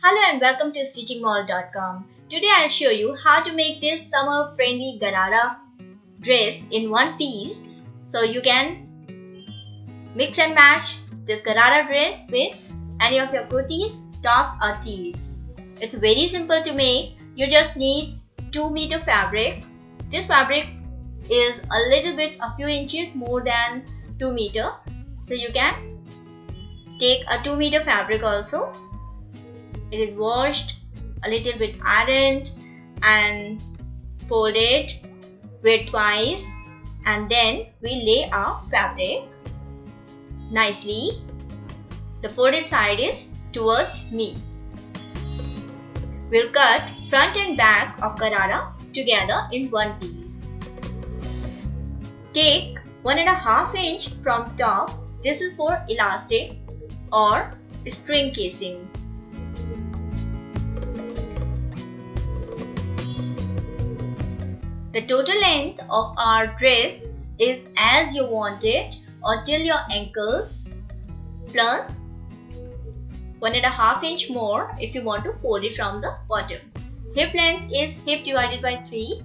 Hello and welcome to stitchingmall.com. Today I'll show you how to make this summer friendly Garara dress in one piece. So you can mix and match this Garara dress with any of your kurtis, tops or tees. It's very simple to make. You just need 2 meter fabric. This fabric is a few inches more than 2 meter. So you can take a 2 meter fabric also. It is washed, a little bit ironed and folded widthwise, and then we lay our fabric nicely. The folded side is towards me. We'll cut front and back of Garara together in one piece. Take 1.5 inch from top. This is for elastic or string casing. The total length of our dress is as you want it, or till your ankles, plus 1.5 inch more if you want to fold it from the bottom. Hip length is hip divided by 3,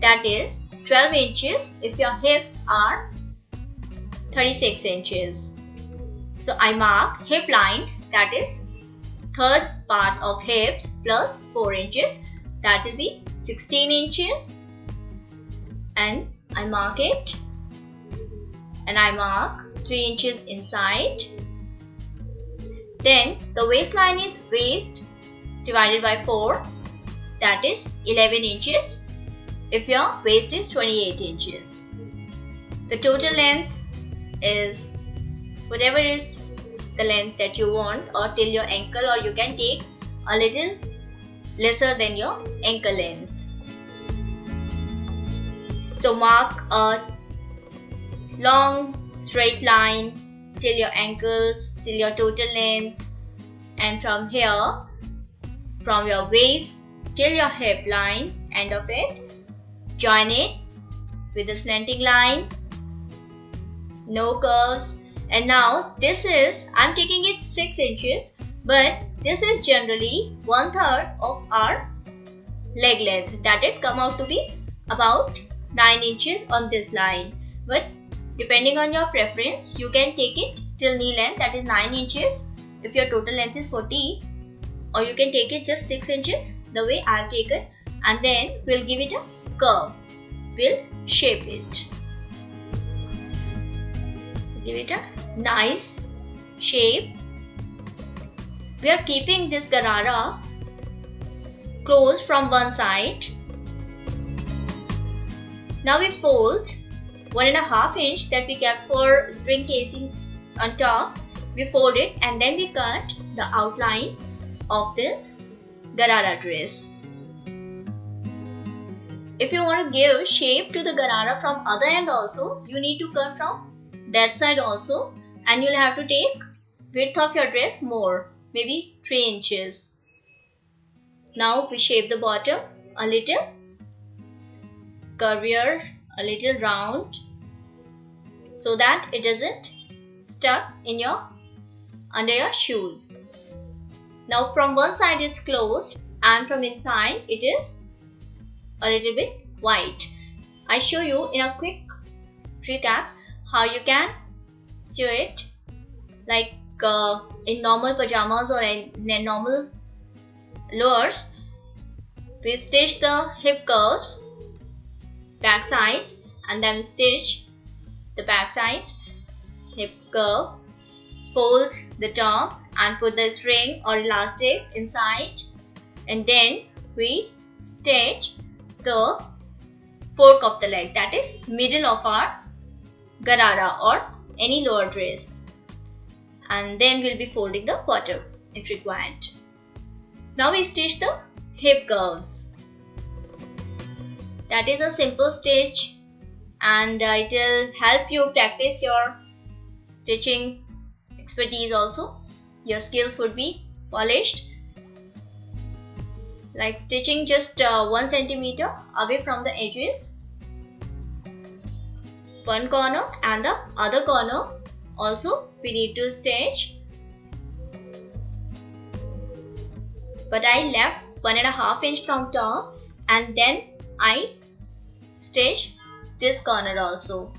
that is 12 inches if your hips are 36 inches. So I mark hip line, that is third part of hips, plus 4 inches, that will be 16 inches. And I mark it, and I mark 3 inches inside. Then the waistline is waist divided by 4, that is 11 inches if your waist is 28 inches. The total length is whatever is the length that you want, or till your ankle, or you can take a little lesser than your ankle length. So mark a long straight line till your ankles, till your total length, and from here, from your waist till your hip line, end of it, join it with a slanting line, no curves. And now this is, I'm taking it 6 inches, but this is generally 1/3 of our leg length, that it come out to be about 9 inches on this line. But depending on your preference, you can take it till knee length, that is 9 inches if your total length is 40, or you can take it just 6 inches the way I've taken, and then we'll give it a curve. We'll shape it. Give it a nice shape. We are keeping this Garara closed from one side. Now we fold 1.5 inch that we kept for string casing on top. We fold it and then we cut the outline of this Garara dress. If you want to give shape to the Garara from other end also, you need to cut from that side also, and you'll have to take width of your dress more, maybe 3 inches. Now we shape the bottom a little curvier, a little round, so that it doesn't stuck in your under your shoes. Now from one side it's closed, and from inside it is a little bit wide. I show you in a quick recap how you can sew it, like in normal pajamas or in normal lowers. We stitch the hip curves, back sides, and then stitch the back sides, hip curve, fold the top and put the string or elastic inside, and then we stitch the fork of the leg, that is middle of our Garara or any lower dress, and then we'll be folding the bottom if required. Now we stitch the hip curves. That is a simple stitch, and it will help you practice your stitching expertise also. Your skills would be polished. Like stitching just 1 centimeter away from the edges, one corner and the other corner also we need to stitch. but I left 1.5 inch from top, and then I stitch this corner also.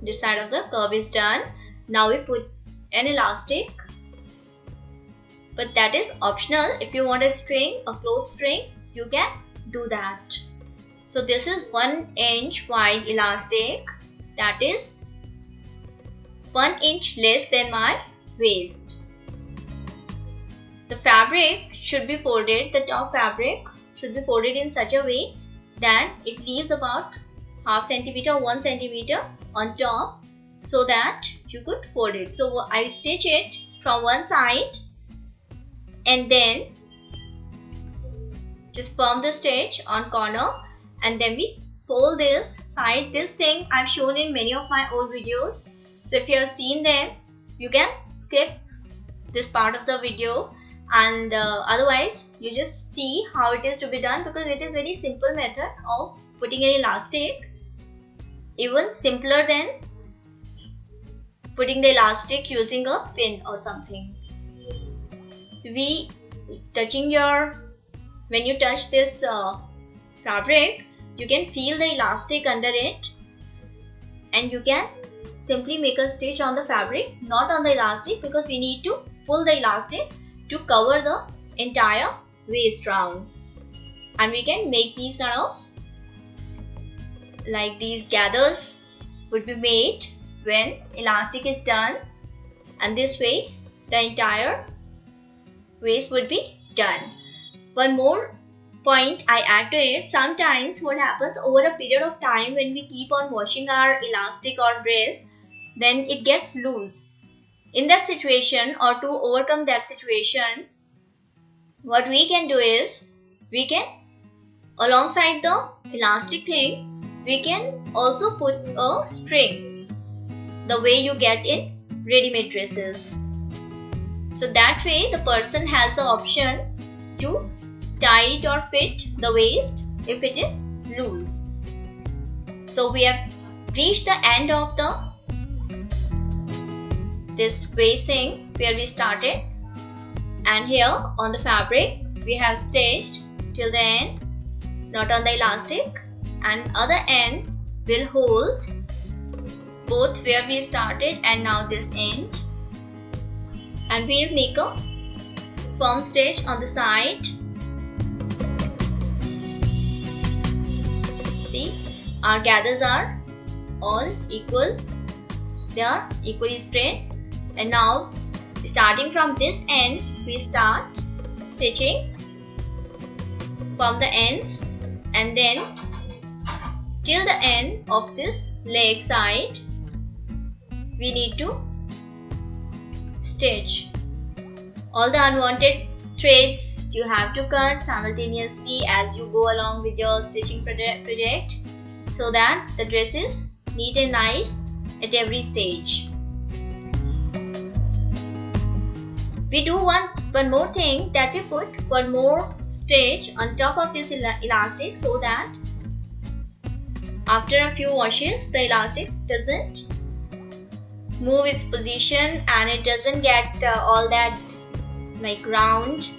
This side of the curve is done. Now we put an elastic, but that is optional. If you want a string, a cloth string, you can do that. So this is 1 inch wide elastic, that is 1 inch less than my waist. The fabric should be folded, the top fabric should be folded in such a way that it leaves about half centimeter, 1 centimeter on top, so that you could fold it. So I stitch it from one side and then just firm the stitch on corner, and then we fold this side. This thing I've shown in many of my old videos, so if you have seen them, you can skip this part of the video, and otherwise you just see how it is to be done, because it is very simple method of putting an elastic, even simpler than putting the elastic using a pin or something. So when you touch this fabric, you can feel the elastic under it, and you can simply make a stitch on the fabric, not on the elastic, because we need to pull the elastic to cover the entire waist round. And we can make these kind of, like these gathers would be made when elastic is done, and this way the entire waist would be done. One more point I add to it, sometimes what happens over a period of time when we keep on washing our elastic or dress, then it gets loose. In that situation, or to overcome that situation, what we can do is, we can, alongside the elastic thing, we can also put a string, the way you get in ready-made dresses. So that way the person has the option to tie it or fit the waist if it is loose. So we have reached the end of this waist thing where we started, and here on the fabric we have stitched till the end, not on the elastic, and other end will hold both where we started and now this end, and we'll make a firm stitch on the side. See, our gathers are all equal, they are equally spread, and now starting from this end we start stitching from the ends, and then till the end of this leg side we need to stitch. All the unwanted threads you have to cut simultaneously as you go along with your stitching project, so that the dress is neat and nice at every stage. We do one more thing, that we put one more stitch on top of this elastic, so that after a few washes the elastic doesn't move its position and it doesn't get all that like round.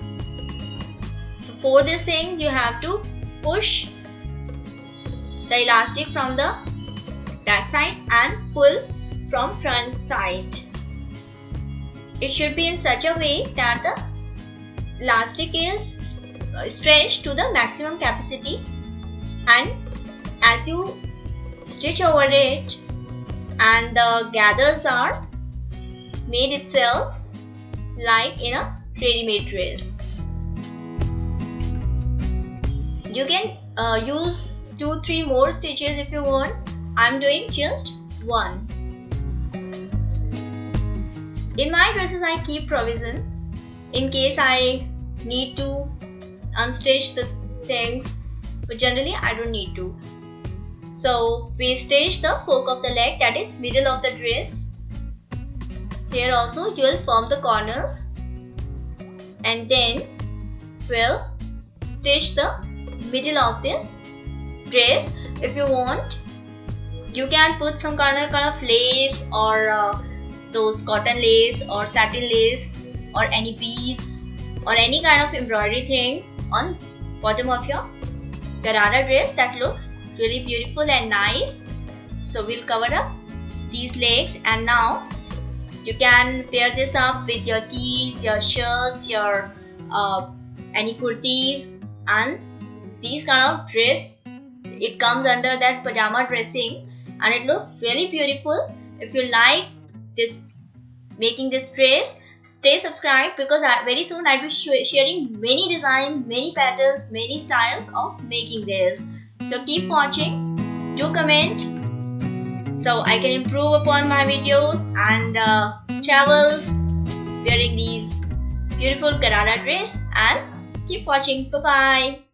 So for this thing you have to push the elastic from the back side and pull from front side. It should be in such a way that the elastic is stretched to the maximum capacity, and as you stitch over it and the gathers are made itself like in a ready-made dress. You can use 2-3 more stitches if you want. I'm doing just one. In my dresses I keep provision in case I need to unstitch the things, but generally I don't need to. So we stitch the fork of the leg, that is middle of the dress. Here also you will form the corners, and then we'll stitch the middle of this dress. If you want, you can put some kind of lace or those cotton lace or satin lace or any beads or any kind of embroidery thing on bottom of your Garara dress. That looks really beautiful and nice. So we'll cover up these legs, and now you can pair this up with your tees, your shirts, your any kurtis, and these kind of dress. It comes under that pajama dressing and it looks really beautiful. If you like this, making this dress, stay subscribed, because very soon I'll be sharing many designs, many patterns, many styles of making this. So keep watching, do comment, so I can improve upon my videos and travel wearing these beautiful Garara dress. And keep watching. Bye bye.